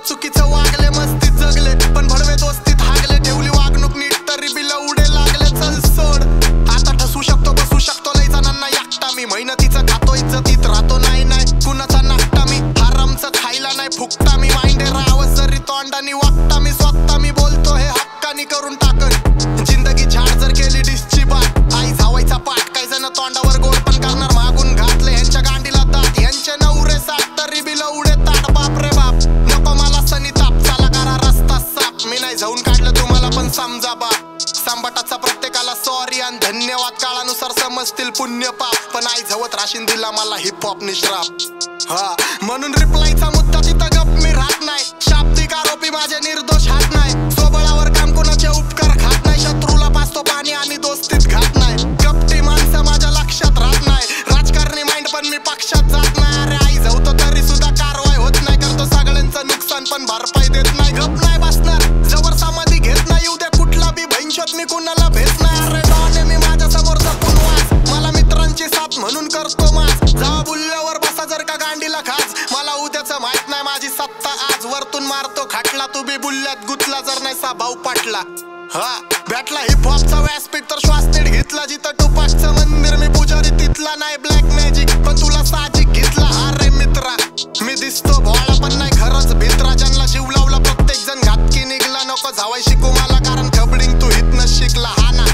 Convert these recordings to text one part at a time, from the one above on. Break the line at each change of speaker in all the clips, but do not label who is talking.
माझ्यासोबत चुकीचं वागले, मस्तीत जगले पण भडवे दोस्तीत हागले, ठेवली वागणूक नीट तरी बिल उडे लागले. चल सोड, आता ठसू शकतो बसू शकतो लय जणांना एकटा मी, मेहनतीचं खातो इज्जतीत राहतो नाही नाही कुणाचा नाकटा मी, हरामचं खायला नाही फुकटा मी, माइंडे राहावं जरी तोंडानी वागता मी, स्वतः मी बोलतो हे हक्कानी करून टाकन जिंदगी झाड जर केली डिसची बात, आई जावायचा पाठ काही जण तोंडावर गोड पण करणार मागून घातले ह्यांच्या गांडीला दात, ह्यांचे नवरे साठ तरी बिल उडे ताट. बाप रे बाप नको मला सनी ताप, चला करा रस्ता साफ, मी नाही जाऊन काढलं तुम्हाला पण समजा बाप. सांबाटाचा प्रत्येकाला सॉरी आणि धन्यवाद, काळानुसार समजतील पुण्य पाप, पण आई जवत राशीन दिला मला हिप हॉप निश्राप. हा म्हणून रिप्लायचा मुद्दा तिथं गप मी राहत नाही, शाब्दिक आरोपी माझे निर्दोष हात नाही, स्वबळावर काम कोणाचे उपकार खात नाही, शत्रूला पाचतो पाणी आणि दोस्तीत घात नाही, कपटी माणसं माझ्या लक्षात राहत नाही, राजकारणी माइंड पण मी पक्षात जात नाही. अरे आई जाऊतो तरी सुद्धा कारवाई होत नाही, करतो सगळ्यांचं नुकसान पण भरपाई देत नाही, गप नाही बसणार जवळ समाधी घेत नाही, उद्या कुठला बी भैंशोत मी कुणाला भेट नाही. अरे डॉन मी माझ्या समोर जपून वाच, मला मित्रांची साथ म्हणून करतो माच, जावा बुल्ल्यावर बसा जर का गांडीला खाच, मला उद्याचं माहित नाही माझी सत्ता आज, वरतून मारतो खाटला तू बी बुल्ल्यात गुतला जर नाही सा भाऊ पाटला. हा भेटला हिप हॉपचा व्यासपीठ तर श्वास नीट घेतला, जिथं टुपाकचं मंदिर मी पुजारी तिथला नाही ब्लॅक मॅजिक पण तुला साजिक घेतला. अरे मित्रा मी दिसतो भोळा पण नाही खरंच भित्रा, ज्यांना जीव लावला प्रत्येक जण घातकी निघला, नको जावाय शिकू मला कारण खबडिंग तू इथनं शिकला. हा ना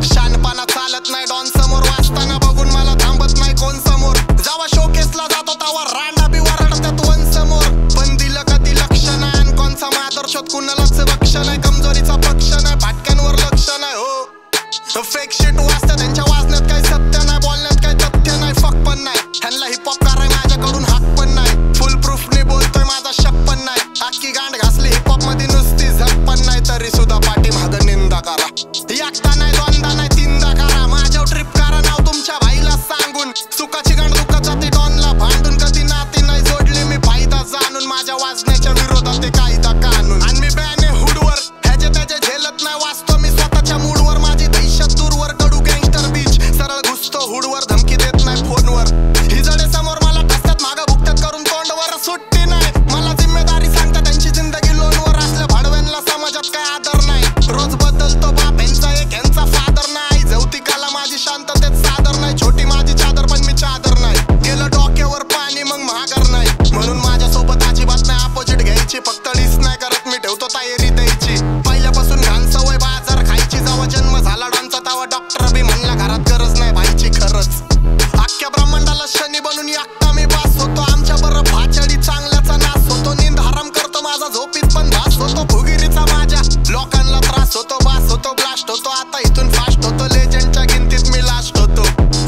शानपणा चालत नाही डॉन समोर, वाचताना बघून मला थांबत नाही कोण समोर, जावा शोकेसला जातो तावा रांडा बी वरडतात वन समोर, पण दिलं कधी लक्ष नाही आणि कोणचा मादर्शोत कुणालाच बक्ष नाही, कमजोरीचा पक्ष नाही फाटक्यांवर लक्ष नाही. हो फेक शिट वाचतं त्यांच्या वाजण्यात काही सत्य नाही, बोलण्यात काही तथ्य नाही, फक पण नाही ह्यांना हिप हॉप कराय माझ्याकडून हक पण नाही, फुल प्रूफने बोलतोय माझा शक पण नाही, अख्खी गांड घासली हिप हॉप मध्ये नुसती झक पण नाही, तरी सुद्धा पाठी मागं निंदा करा, एकदा नाही दोनदा नाही तीनदा करा, माझ्यावर ट्रिप करा नाव तुमच्या भाईला सांगून, सुखाची गांड दुःखाचा ती डॉनला भांडून, कधी नाती नाही जोडली मी फायदा जाणून, माझ्या वाजण्याच्या विरोधात ते कायदा कानून, आणि मी बॅने हुडवर ह्याचे त्याचे झेलत नाही, वाचतो मी स्वतःच्या मूडवर, माझी दहशत दूरवर कडू गँगस्टर बीच, सरळ घुसतो हुडवर धमकी देत नाही फोनवर, ही जडे समोर मला टसतात मागं भुकतात करून तोंडवर सुट्टी नाही, मला जिम्मेदारी सांगतात त्यांची जिंदगी लोनवर, असल्या भाडव्यांना समाजात काय आदर नाही, रोज बदलतो बाप ह्यांचा एक ह्यांचा फादर नाही, जवतिकाला माझी शांततेत सादर नाही, छोटी माझी चादर पण मी चादर नाही, गेलं डोक्यावर पाणी मग महागर नाही, म्हणून माझ्यासोबत अजिबात नाही अपोजिट घ्यायची, फक्त डिस नाही करत मी ठेवतो तयारी द्यायची, पहिल्यापासून घाण सवय बाजार खायची, जेव्हा जन्म झाला डॉनचा तेव्हा डॉक्टर बी म्हणला घरात गरज नाही भाईची खरंच, अख्ख्या ब्रह्मांडाला शनी बनून एकटा मी बास होतो, आमच्या बरं भाचडी चांगल्याचा नाश होतो, नींद हराम करतो माझा झोपीत पण भास होतो, फुगिरीचा माझ्या लोकांना त्रास होतो, बास होतो ब्लास्ट होतो, आता इथून फास्ट होतो, लेजेंडच्या गिनतीत मी लास्ट होतो,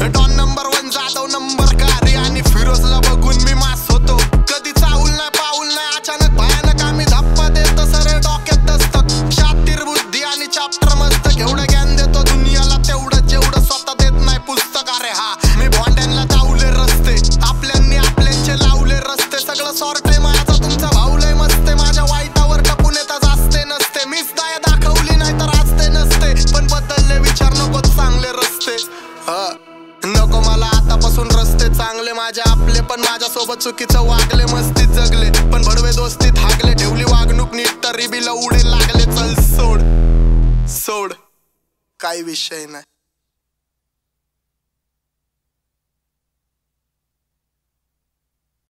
डॉन नंबर 1 जाधव नंबर कारी आणि फिरोजला बघून मी मास होतो, कधी चावूल नाही पाऊल नाही अचानक भयानक आम्ही धप्पा देतो सरे डोक्यात दस्तक, शातीर बुद्धी आणि चाप्टर मस्तक, एवढं ज्ञान देतो दुनियाला तेवढं जेवढं स्वतः देत नाही पुस्तक. अरे हा मी भोंड्यांना दावले रस्ते, आपल्यांनी आपल्यांचे लावले रस्ते, सगळं सॉर्ट आहे माझा तुमचा भाऊलय मस्ते, माझ्या वाईटावर टपून येतात असते नसते, मीच दया दाखवली नाही तर असते नसते, पण बदलले विचार नको चांगले रस्ते. नको मला आतापासून रस्ते चांगले माझे आपले, पण माझ्यासोबत चुकीचं वागले, मस्तीत जगले पण भडवे दोस्तीत हागले, ठेवली वागणूक नीट तरी बिल उडे लागले. चल सोड सोड काही विषय नाही.